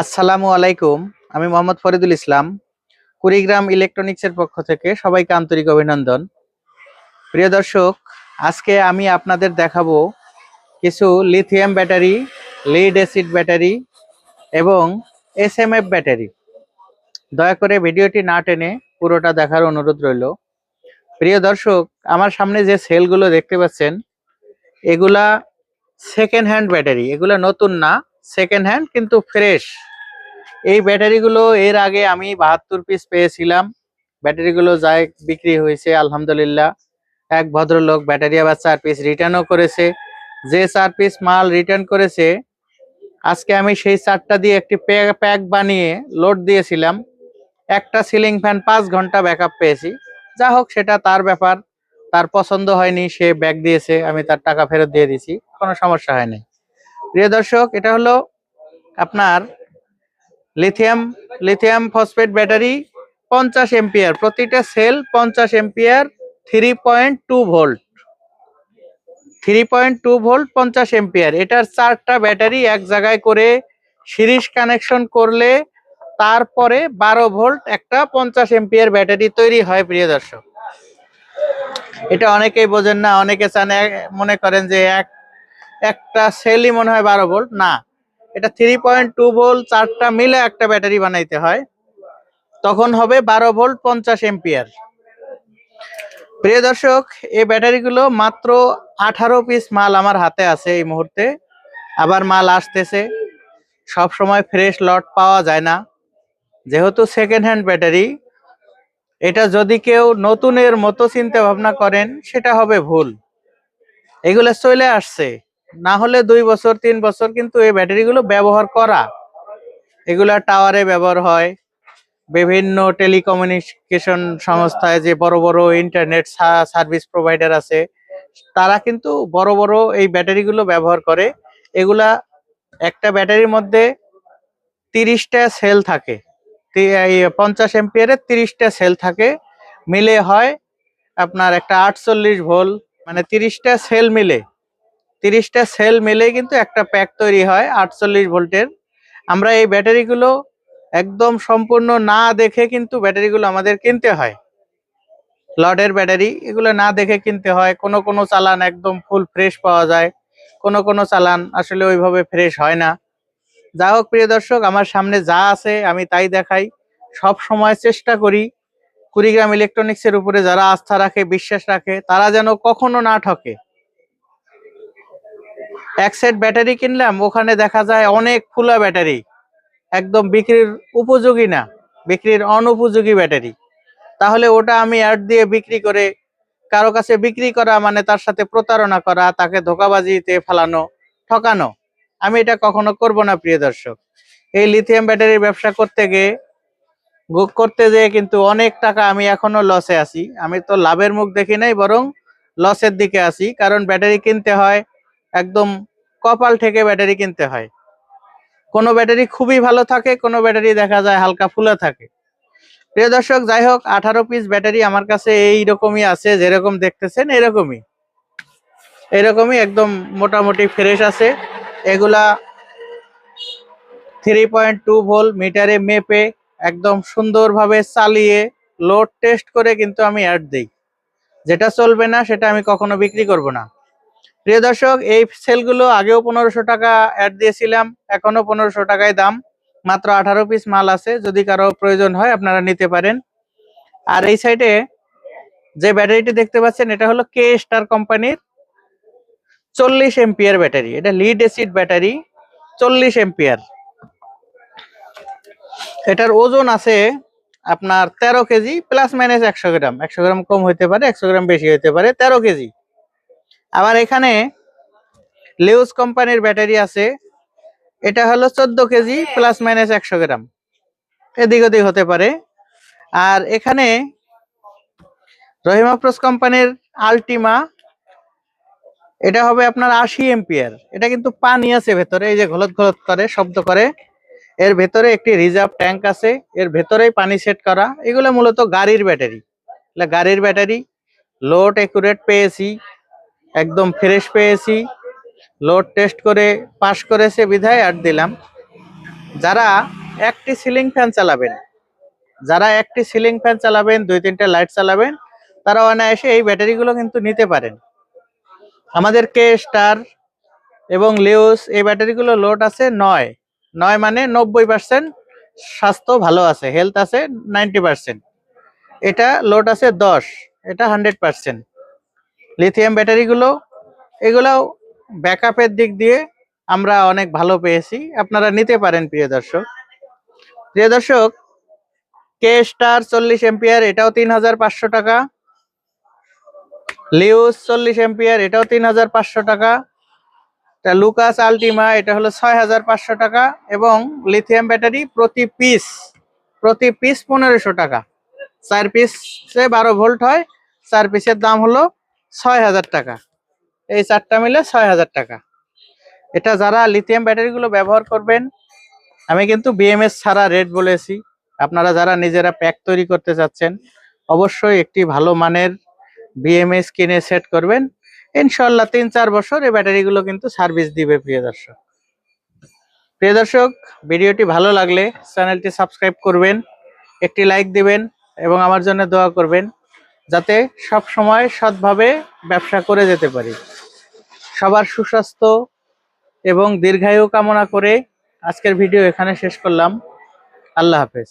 আসসালামু আলাইকুম। আমি মোহাম্মদ ফরিদুল ইসলাম। কুড়িগ্রাম ইলেকট্রনিক্সের পক্ষ থেকে সবাইকে আন্তরিক অভিনন্দন। প্রিয় দর্শক, আজকে আমি আপনাদের দেখাবো কিছু lithium battery, lead acid battery এবং এসএমএফ ব্যাটারি। দয়া করে ভিডিওটি না টেনে পুরোটা দেখার অনুরোধ রইল। প্রিয় দর্শক, আমার সামনে যে সেলগুলো দেখতে পাচ্ছেন, এগুলা সেকেন্ড হ্যান্ড ব্যাটারি। এগুলা নতুন না, সেকেন্ড হ্যান্ড কিন্তু ফ্রেশ। এই ব্যাটারিগুলো এর আগে আমি 72 পিস পেয়েছিলাম। ব্যাটারিগুলো যাই বিক্রি হয়েছে আলহামদুলিল্লাহ। এক ভদ্রলোক ব্যাটারি আবার 4 পিস রিটার্নও করেছে। যে 4 পিস মাল রিটার্ন করেছে, আজকে আমি সেই 4টা দিয়ে একটি প্যাক বানিয়ে লোড দিয়েছিলাম। একটা সিলিং ফ্যান 5 ঘন্টা ব্যাকআপ পেয়েছি। যা হোক, সেটা তার ব্যাপার। তার পছন্দ হয়নি, সে ব্যাক দিয়েছে, আমি তার টাকা ফেরত দিয়ে দিয়েছি, কোনো সমস্যা হয়নি। প্রিয় দর্শক, এটা হলো আপনার লিথিয়াম ফসফেট ব্যাটারি, 50 এম্পিয়ার। প্রতিটা cell 50 ampere, 3.2 volt. 3.2 volt, 50 ampere. এটার 4টা ব্যাটারি এক জায়গায় করে সিরিজ কানেকশন করলে তারপরে 12 ভোল্ট একটা 50 এম্পিয়ার ব্যাটারি তৈরি হয়। প্রিয় দর্শক, এটা অনেকেই বোঝেন না, অনেকে মনে করেন যে একটা সেলই মনে হয় 12 ভোল্ট। না, এটা 3.2 ভোল্ট, 4টা মিলে একটা ব্যাটারি বানাইতে হয়, তখন হবে 12 ভোল্ট 50 এম্পিয়ার। প্রিয় দর্শক, এই ব্যাটারিগুলো মাত্র 18 পিস মাল আমার হাতে আছে এই মুহূর্তে। আবার মাল আসতেছে। সব সময় ফ্রেশ লট পাওয়া যায় না, যেহেতু সেকেন্ড হ্যান্ড ব্যাটারি। এটা যদি কেউ নতুনের মতো চিন্তা ভাবনা করেন, সেটা হবে ভুল। এগুলো চলে আসছে, না হলে 2 বছর 3 বছর কিন্তু এই ব্যাটারিগুলো ব্যবহার করা। এগুলা টাওয়ারে ব্যবহার হয়, বিভিন্ন টেলিকমিউনিকেশন সংস্থায়, যে বড় বড় ইন্টারনেট সার্ভিস প্রোভাইডার আছে, তারা কিন্তু বড় বড় এই ব্যাটারিগুলো ব্যবহার করে। এগুলা একটা ব্যাটারির মধ্যে 30টা সেল থাকে। এই 50 এম্পিয়ারের 30টা সেল থাকে, মিলে হয় আপনার একটা 48 ভোল্ট। মানে 30টা সেল মিলে, 30টা সেল মিলে কিন্তু একটা প্যাক তৈরি হয় 48 ভোল্টের। আমরা এই ব্যাটারিগুলো একদম সম্পূর্ণ না দেখে কিন্তু ব্যাটারিগুলো আমাদের কিনতে হয়। লডের ব্যাটারি, এগুলো না দেখে কিনতে হয়। কোনো কোনো চালান একদম ফুল ফ্রেশ পাওয়া যায়, কোনো কোনো চালান আসলে ওইভাবে ফ্রেশ হয় না। যা হোক প্রিয় দর্শক, আমার সামনে যা আছে আমি তাই দেখাই। সব সময় চেষ্টা করি কুড়িগ্রাম ইলেকট্রনিক্সের উপরে যারা আস্থা রাখে, বিশ্বাস রাখে, তারা যেন কখনো না ঠকে। এক সেট ব্যাটারি কিনলাম, ওখানে দেখা যায় অনেক ফুলা ব্যাটারি, একদম বিক্রির উপযোগী না, বিক্রির অনুপযোগী ব্যাটারি। তাহলে ওটা আমি অ্যাড দিয়ে বিক্রি করে কারো কাছে বিক্রি করা মানে তার সাথে প্রতারণা করা, তাকে ধোঁকাবাজিতে ফেলানো, ঠকানো। আমি এটা কখনো করব না। প্রিয় দর্শক, এই লিথিয়াম ব্যাটারির ব্যবসা করতে যেয়ে কিন্তু অনেক টাকা আমি এখনো লসে আছি। আমি তো লাভের মুখ দেখি নাই, বরং লসের দিকে আছি। কারণ ব্যাটারি কিনতে হয় একদম কপাল থেকে, ব্যাটারি কিনতে হয়। কোনো ব্যাটারি খুবই ভালো থাকে, কোনো ব্যাটারি দেখা যায় হালকা ফুলা থাকে। প্রিয় দর্শক, যাই হোক, 18 পিস ব্যাটারি আমার কাছে এইরকমই আছে, যেরকম দেখতেছেন এরকমই একদম মোটামুটি ফ্রেশ আছে। এগুলা 3.2 ভোল্ট মিটারে মেপে একদম সুন্দরভাবে চালিয়ে লোড টেস্ট করে কিন্তু আমি অ্যাড দিই। যেটা চলবে না সেটা আমি কখনো বিক্রি করব না। প্রিয় দর্শক, এই সেলগুলো আগেও 1500 টাকা অ্যাড দিয়েছিলাম, এখনো 1500 টাকায় দাম। মাত্র 18 পিস মাল আছে, যদি কারো প্রয়োজন হয় আপনারা নিতে পারেন। আর এই সাইডে যে ব্যাটারিটি দেখতে পাচ্ছেন, এটা হলো কে স্টার কোম্পানির 40 এম্পিয়ার ব্যাটারি। এটা লিড অ্যাসিড ব্যাটারি, 40 এম্পিয়ার। এটার ওজন আছে আপনার 13 কেজি, প্লাস মাইনাস 100 গ্রাম। 100 গ্রাম কম হইতে পারে, 100 গ্রাম বেশি হইতে পারে, 13 কেজি। আবার এখানে লিউজ কোম্পানির ব্যাটারি আছে, এটা হলো 14 কেজি, প্লাস মাইনাস 100 গ্রাম, এদিক ওদিক হতে পারে। আর এখানে রহিমাফ্রোজ কোম্পানির আলটিমা, এটা হবে আপনার 80 এম্পিয়ার। এটা কিন্তু পানি আছে ভেতরে, এই যে ঘলত ঘলত করে শব্দ করে। এর ভেতরে একটি রিজার্ভ ট্যাঙ্ক আছে, এর ভেতরেই পানি সেট করা। এগুলো মূলত গাড়ির ব্যাটারি, গাড়ির ব্যাটারি। লোড একুরেট পেয়েছি, একদম ফ্রেশ পেয়েছি। লোড টেস্ট করে পাস করেছে বিধায় আর দিলাম। যারা একটি সিলিং ফ্যান চালাবেন, যারা একটি সিলিং ফ্যান চালাবেন, 2-3টে লাইট চালাবেন, তারা অনায়াসে এই ব্যাটারিগুলো কিন্তু নিতে পারেন। আমাদের কে স্টার এবং লিওস এই ব্যাটারিগুলো লোড আছে 9। 9 মানে 90% স্বাস্থ্য ভালো আছে, হেলথ আছে 90%। এটা লোড আছে 10, এটা 100%। লিথিয়াম ব্যাটারিগুলো এগুলাও ব্যাকআপের দিক দিয়ে আমরা অনেক ভালো পেয়েছি, আপনারা নিতে পারেন প্রিয় দর্শক। প্রিয় দর্শক, কে স্টার 40 এম্পিয়ার, এটাও 3500 টাকা। লিওস 40 এম্পিয়ার, এটাও 3500 টাকা। লুকাস আলটিমা এটা হলো 6500 টাকা। এবং লিথিয়াম ব্যাটারি প্রতি পিস 1500 টাকা। 4 পিসে 12 ভোল্ট হয়, 4 পিসের দাম হলো 6000 টাকা। এই 4টা মিলে 6000 টাকা। এটা যারা লিথিয়াম ব্যাটারিগুলো ব্যবহার করবেন, আমি কিন্তু বিএমএস ছাড়া রেট বলেছি। আপনারা যারা নিজেরা প্যাক তৈরি করতে চাচ্ছেন, অবশ্যই একটি ভালো মানের বিএমএস কিনে সেট করবেন। ইনশাল্লাহ 3-4 বছর এই ব্যাটারিগুলো কিন্তু সার্ভিস দিবে। প্রিয় দর্শক, ভিডিওটি ভালো লাগলে চ্যানেলটি সাবস্ক্রাইব করবেন, একটি লাইক দিবেন এবং আমার জন্য দোয়া করবেন, যাতে সব সময় সৎভাবে ব্যবসা করে যেতে পারি। সবার সুস্বাস্থ্য এবং দীর্ঘায়ু কামনা করে আজকের ভিডিও এখানে শেষ করলাম। আল্লাহ হাফেজ।